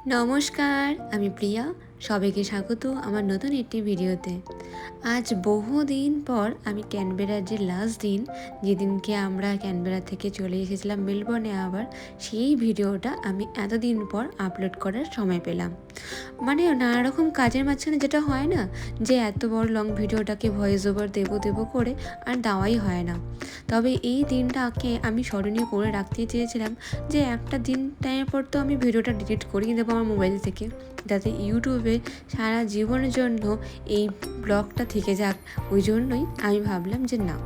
নমস্কার, আমি প্রিয়া। সবাইকে স্বাগত আমার নতুন একটি ভিডিওতে। আজ বহুদিন পর আমি ক্যানবেরার যে লাস্ট দিন, যেদিনকে আমরা ক্যানবেরা থেকে চলে এসেছিলাম মেলবোর্নে আবার, সেই ভিডিওটা আমি এতদিন পর আপলোড করার সময় পেলাম। মানে নানা রকম কাজের মাঝখানে যেটা হয় না, যে এত বড় লং ভিডিওটাকে ভয়েস ওভার দেবো করে আর দেওয়াই হয় না। তবে এই দিনটাকে আমি স্মরণীয় করে রাখতে চেয়েছিলাম, যে একটা দিন টাইমের পর তো আমি ভিডিওটা ডিলিট করিয়ে দেবো আমার মোবাইল থেকে, যাতে ইউটিউবে সারা জীবনের জন্য এই ব্লগটা থেকে যাক। ওই জন্যই আমি ভাবলাম যে না,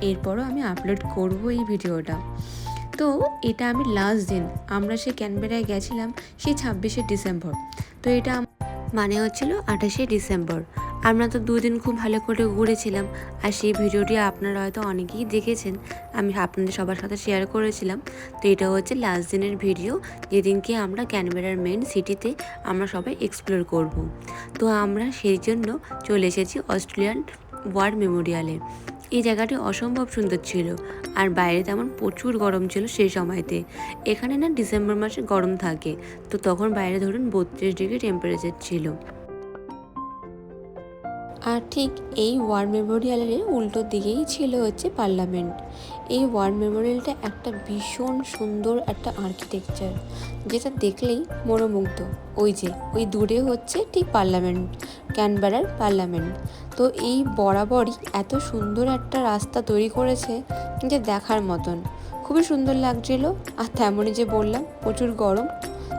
এরপরও আমি আপলোড করব এই ভিডিওটা। তো এটা আমি লাস্ট দিন, আমরা সে ক্যানবেরায় গেছিলাম সেই 26শে ডিসেম্বর। তো এটা মানে হচ্ছিল 28শে ডিসেম্বর। আমরা তো দুদিন খুব ভালো করে ঘুরেছিলাম, আর সেই ভিডিওটি আপনারা হয়তো অনেকেই দেখেছেন, আমি আপনাদের সবার সাথে শেয়ার করেছিলাম। তো এটা হচ্ছে লাস্ট দিনের ভিডিও, যেদিনকে আমরা ক্যানবেরার মেন সিটিতে আমরা সবাই এক্সপ্লোর করব। তো আমরা সেই জন্য চলে এসেছি অস্ট্রেলিয়ান ওয়ার মেমোরিয়ালে। এই জায়গাটি অসম্ভব সুন্দর ছিল, আর বাইরে তেমন প্রচুর গরম ছিল সেই সময়তে। এখানে না ডিসেম্বর মাসে গরম থাকে, তো তখন বাইরে ধরুন 32 ডিগ্রি টেম্পারেচার ছিল। আর ঠিক এই ওয়ার মেমোরিয়ালের উল্টো দিকেই ছিল হচ্ছে পার্লামেন্ট। এই ওয়ার মেমোরিয়ালটা একটা ভীষণ সুন্দর একটা আর্কিটেকচার, যেটা দেখলেই মনোমুগ্ধ। ওই দূরে হচ্ছে ঠিক পার্লামেন্ট, ক্যানবেরার পার্লামেন্ট। তো এই বরাবরই এত সুন্দর একটা রাস্তা তৈরি করেছে যে দেখার মতন, খুবই সুন্দর লাগছিল। আর তেমনই যে বললাম, প্রচুর গরম।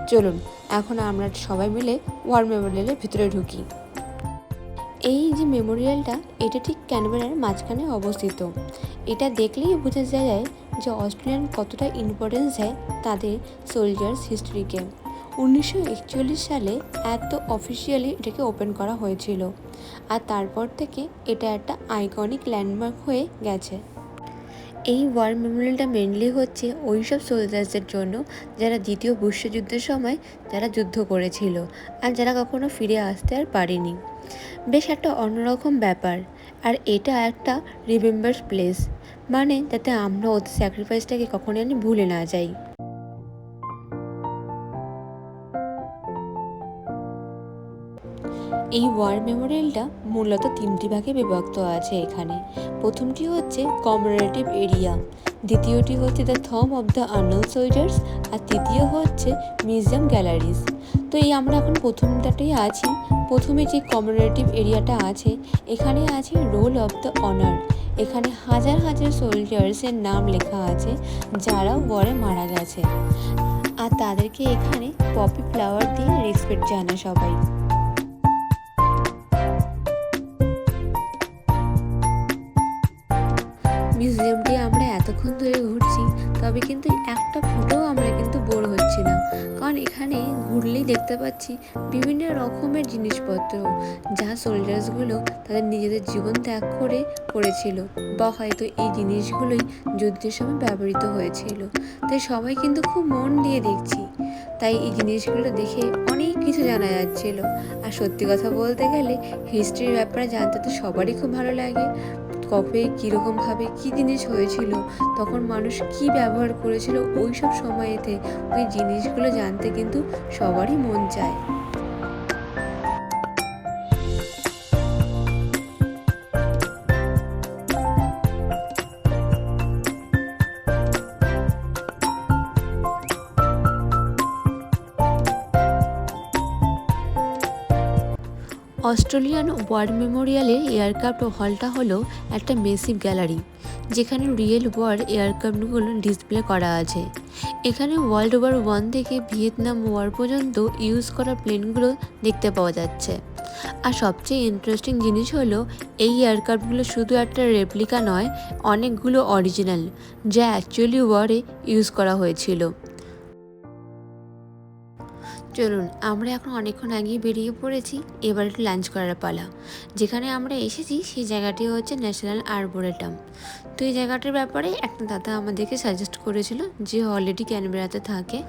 চলুন এখন আমরা সবাই মিলে ওয়ার মেমোরিয়ালের ভিতরে ঢুকি। এই যে মেমোরিয়ালটা, এটা ঠিক ক্যানবেরার মাঝখানে অবস্থিত। এটা দেখলেই বোঝা যায় যে অস্ট্রেলিয়ান কতটা ইম্পর্টেন্স দেয় তাদের সোলজার্স হিস্ট্রিকে। 1941 সালে এত অফিসিয়ালি এটাকে ওপেন করা হয়েছিল, আর তারপর থেকে এটা একটা আইকনিক ল্যান্ডমার্ক হয়ে গেছে। এই ওয়ার মেমোরিয়ালটা মেনলি হচ্ছে ওই সব সোলজার্সদের জন্য যারা দ্বিতীয় বিশ্বযুদ্ধের সময় যারা যুদ্ধ করেছিল, আর যারা কখনো ফিরে আসতে আর পারেনি। বেশ একটা অন্যরকম ব্যাপার। আর এটা একটা রিমেম্বার প্লেস, মানে যাতে আমরা ওদের স্যাক্রিফাইসটাকে কখনোই ভুলে না যাই। এই ওয়ার মেমোরিয়ালটা মূলত 3টি ভাগে বিভক্ত আছে এখানে। প্রথমটি হচ্ছে কমেমোরেটিভ এরিয়া, দ্বিতীয়টি হচ্ছে দ্য থম অফ দ্য আননোন সোলজার্স, আর তৃতীয় হচ্ছে মিউজিয়াম গ্যালারিজ। তো এই আমরা এখন প্রথমটাতেই আছি। প্রথমে যে কমেমোরেটিভ এরিয়াটা আছে, এখানে আছে রোল অফ দ্য অনার। এখানে হাজার হাজার সোলজার্সের নাম লেখা আছে যারা ওয়ারে মারা গেছে, আর তাদেরকে এখানে পপি ফ্লাওয়ার দিয়ে রেসপেক্ট জানায় সবাই। মিউজিয়ামটি আমরা এতক্ষণ ধরে ঘুরছি, তবে কিন্তু একটা ফটোও আমরা কিন্তু বোর হচ্ছি না, কারণ এখানে ঘুরলেই দেখতে পাচ্ছি বিভিন্ন রকমের জিনিসপত্র যা সোলজার্সগুলো তাদের নিজেদের জীবন ত্যাগ করে করেছিল, বা হয়তো এই জিনিসগুলোই যুদ্ধের সময় ব্যবহৃত হয়েছিল। তাই সবাই কিন্তু খুব মন দিয়ে দেখছি, তাই এই জিনিসগুলো দেখে অনেক কিছু জানা যাচ্ছিল। আর সত্যি কথা বলতে গেলে হিস্ট্রির ব্যাপারে জানতে তো সবারই খুব ভালো লাগে। কবে কীরকমভাবে কী জিনিস হয়েছিল, তখন মানুষ কি ব্যবহার করেছিল ওই সব সময়েতে, ওই জিনিসগুলো জানতে কিন্তু সবারই মন চায়। অস্ট্রেলিয়ান ওয়ার মেমোরিয়ালের এয়ারক্রাফট হলটা হলো একটা মেসিভ গ্যালারি, যেখানে রিয়েল ওয়ার এয়ারক্রাফটগুলো ডিসপ্লে করা আছে। এখানে ওয়ার্ল্ড ওয়ার 1 থেকে ভিয়েতনাম ওয়ার পর্যন্ত ইউজ করা প্লেনগুলো দেখতে পাওয়া যাচ্ছে। আর সবচেয়ে ইন্টারেস্টিং জিনিস হলো, এই এয়ারক্রাফটগুলো শুধু একটা রেপ্লিকা নয়, অনেকগুলো অরিজিনাল যা অ্যাকচুয়ালি ওয়ারে ইউজ করা হয়েছিল। চলুন আমরা এখন অনেকক্ষণ আগেই বেরিয়ে পড়েছি, এবার একটু লাঞ্চ করার পালা। যেখানে আমরা এসেছি সেই জায়গাটি হচ্ছে ন্যাশনাল আর্বোরেটাম। তো এই জায়গাটার ব্যাপারে একটা দাদা আমাদেরকে সাজেস্ট করেছিল, যে অলরেডি ক্যানবেরাতে থাকে,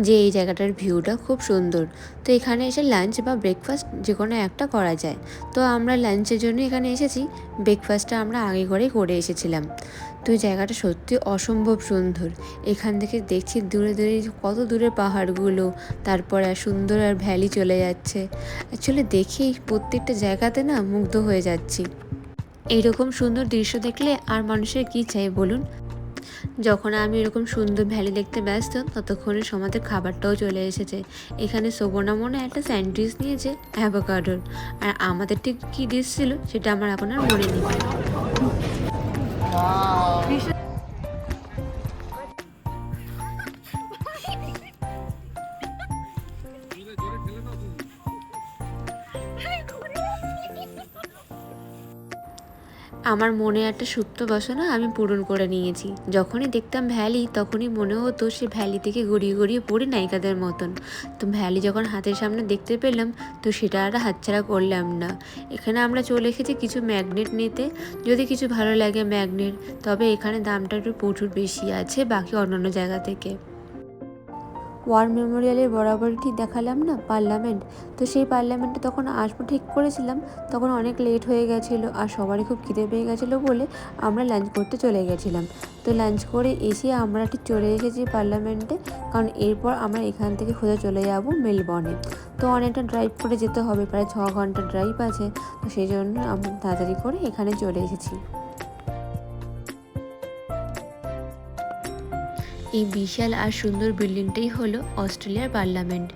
যে এই জায়গাটার ভিউটা খুব সুন্দর। তো এখানে এসে লাঞ্চ বা ব্রেকফাস্ট যে কোনো একটা করা যায়। তো আমরা লাঞ্চের জন্য এখানে এসেছি, ব্রেকফাস্টটা আমরা আগে করে এসেছিলাম। তো এই জায়গাটা সত্যি অসম্ভব সুন্দর। এখান থেকে দেখছি দূরে দূরে কত দূরে পাহাড়গুলো, তারপর আর সুন্দর আর ভ্যালি চলে যাচ্ছে। অ্যাকচুয়ালি দেখেই প্রত্যেকটা জায়গাতে না মুগ্ধ হয়ে যাচ্ছি। এইরকম সুন্দর দৃশ্য দেখলে আর মানুষের কী চাই বলুন। যখন আমি এরকম সুন্দর ভ্যালি দেখতে ব্যস্ত, ততক্ষণে আমাদের খাবারটাও চলে এসেছে। এখানে শোভনা মনে একটা স্যান্ডউইচ নিয়েছে অ্যাভোকাডোর, আর আমাদের ঠিক কী ডিশ ছিল সেটা আমার এখন আর মনে নেই। আমার মনে একটা সুপ্ত বাসনা আমি পূরণ করে নিয়েছি। যখনই দেখতাম ভ্যালি, তখনই মনে হতো সে ভ্যালি থেকে গড়িয়ে গড়িয়ে পড়ি নায়িকাদের মতন। তো ভ্যালি যখন হাতের সামনে দেখতে পেলাম, তো সেটা আর হাতছাড়া করলাম না। এখানে আমরা চলে এসেছি কিছু ম্যাগনেট নিতে, যদি কিছু ভালো লাগে ম্যাগনেট, তবে এখানে দামটা একটু প্রচুর বেশি আছে বাকি অন্যান্য জায়গা থেকে। ওয়ার মেমোরিয়ালের বরাবরই দেখালাম না পার্লামেন্ট, তো সেই পার্লামেন্টে তখন আসবো ঠিক করেছিলাম, তখন অনেক লেট হয়ে গেছিলো আর সবারই খুব খিদে পেয়ে গেছিলো বলে আমরা লাঞ্চ করতে চলে গেছিলাম। তো লাঞ্চ করে এসে আমরা ঠিক চলে এসেছি পার্লামেন্টে, কারণ এরপর আমরা এখান থেকে সোজা চলে যাব মেলবর্নে। তো অনেকটা ড্রাইভ করে যেতে হবে, প্রায় 6 ঘন্টা ড্রাইভ আছে। তো সেই জন্য আমরা তাড়াতাড়ি করে এখানে চলে এসেছি। এই বিশাল আর সুন্দর বিল্ডিংটাই হলো অস্ট্রেলিয়ার পার্লামেন্ট।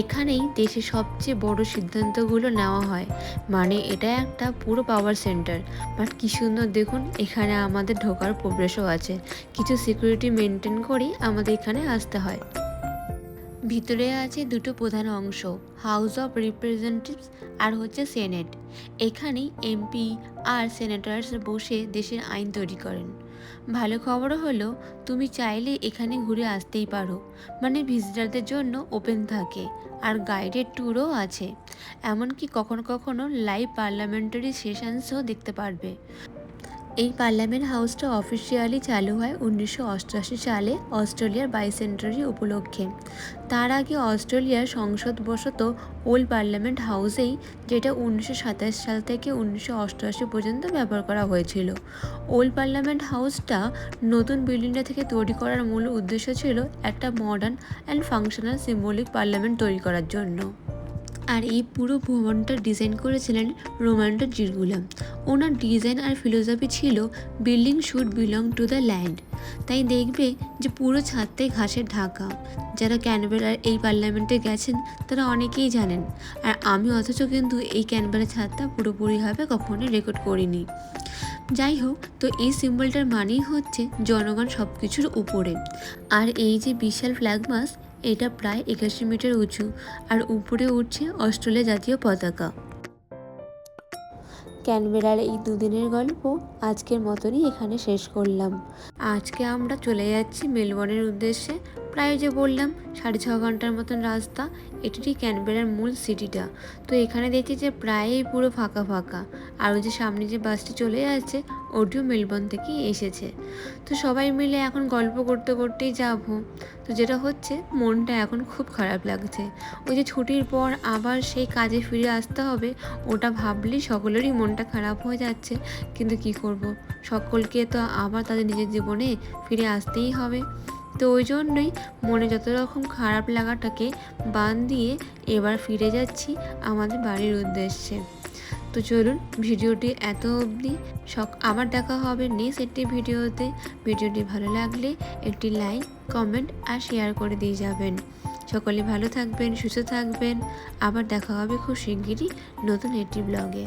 এখানেই দেশের সবচেয়ে বড় সিদ্ধান্তগুলো নেওয়া হয়, মানে এটা একটা পুরো পাওয়ার সেন্টার। বাট কী সুন্দর দেখুন, এখানে আমাদের ঢোকার প্রবেশও আছে, কিছু সিকিউরিটি মেনটেন করেই আমাদের এখানে আসতে হয়। ভিতরে আছে দুটো প্রধান অংশ, হাউস অফ রিপ্রেজেন্টেটিভস আর হচ্ছে সেনেট। এখানেই এমপি আর সেনেটার্স বসে দেশের আইন তৈরি করেন। ভালো খবরও হলো, তুমি চাইলে এখানে ঘুরে আসতেই পারো, মানে ভিজিটারদের জন্য ওপেন থাকে, আর গাইডেড ট্যুরও আছে। এমনকি কখনো কখনো লাইভ পার্লামেন্টারি সেশনসও দেখতে পারবে। এই পার্লামেন্ট হাউসটা অফিসিয়ালি চালু হয় 1988 সালে অস্ট্রেলিয়ার বাইসেন্টারি উপলক্ষে। তার আগে অস্ট্রেলিয়ার সংসদবশত ওল্ড পার্লামেন্ট হাউসেই, যেটা 1927 সাল থেকে 1988 পর্যন্ত ব্যবহার করা হয়েছিল। ওল্ড পার্লামেন্ট হাউসটা নতুন বিল্ডিংটা থেকে তৈরি করার মূল উদ্দেশ্য ছিল একটা modern and functional symbolic parliament তৈরি করার জন্য। আর এই পুরো ভবনটা ডিজাইন করেছিলেন রোমান্টো জিরগুলাম। ওনার ডিজাইন আর ফিলোসফি ছিল building should belong to the land. তাই দেখবে যে পুরো ছাদটাই ঘাসের ঢাকা। যারা ক্যানবেরার এই পার্লামেন্টে গেছেন তারা অনেকেই জানেন, আর আমি অথচ কিন্তু এই ক্যানবেরার ছাদটা পুরোপুরিভাবে কখনোই রেকর্ড করিনি। যাই হোক, তো এই সিম্বলটার মানেই হচ্ছে জনগণ সব কিছুর উপরে। আর এই যে বিশাল ফ্ল্যাগ মাস্ট, এটা প্রায় 81 মিটার উঁচু, আর উপরে উঠছে অস্ট্রেলিয়া জাতীয় পতাকা। ক্যানবেরার এই দুদিনের গল্প আজকের মতনই এখানে শেষ করলাম। আজকে আমরা চলে যাচ্ছি মেলবোর্নের উদ্দেশ্যে। প্রায় যে বললাম 6.5 ঘন্টার মতন রাস্তা। এটি ক্যানবেরার মূল সিটিটা। তো এখানে দেখছি যে প্রায়ই পুরো ফাঁকা ফাঁকা, আর ওই যে সামনে যে বাসটি চলে যাচ্ছে ওটিও মেলবোর্ন থেকেই এসেছে। তো সবাই মিলে এখন গল্প করতে করতেই যাব। তো যেটা হচ্ছে, মনটা এখন খুব খারাপ লাগছে। ওই যে ছুটির পর আবার সেই কাজে ফিরে আসতে হবে, ওটা ভাবলেই সকলেরই মনটা খারাপ হয়ে যাচ্ছে। কিন্তু কি করব, সকলকে তো আবার তাদের নিজের জীবনে ফিরে আসতেই হবে। তো ওই জন্যই মনে যত রকম খারাপ লাগাটাকে বাদ দিয়ে এবার ফিরে যাচ্ছি আমাদের বাড়ির উদ্দেশ্যে। তো চলুন, ভিডিওটি এত অবধি। আবার দেখা হবে নেক্সট একটি ভিডিওতে। ভিডিওটি ভালো লাগলে একটি লাইক, কমেন্ট আর শেয়ার করে দিয়ে যাবেন। সকলে ভালো থাকবেন, সুস্থ থাকবেন। আবার দেখা হবে খুব শিগগিরই নতুন একটি ব্লগে।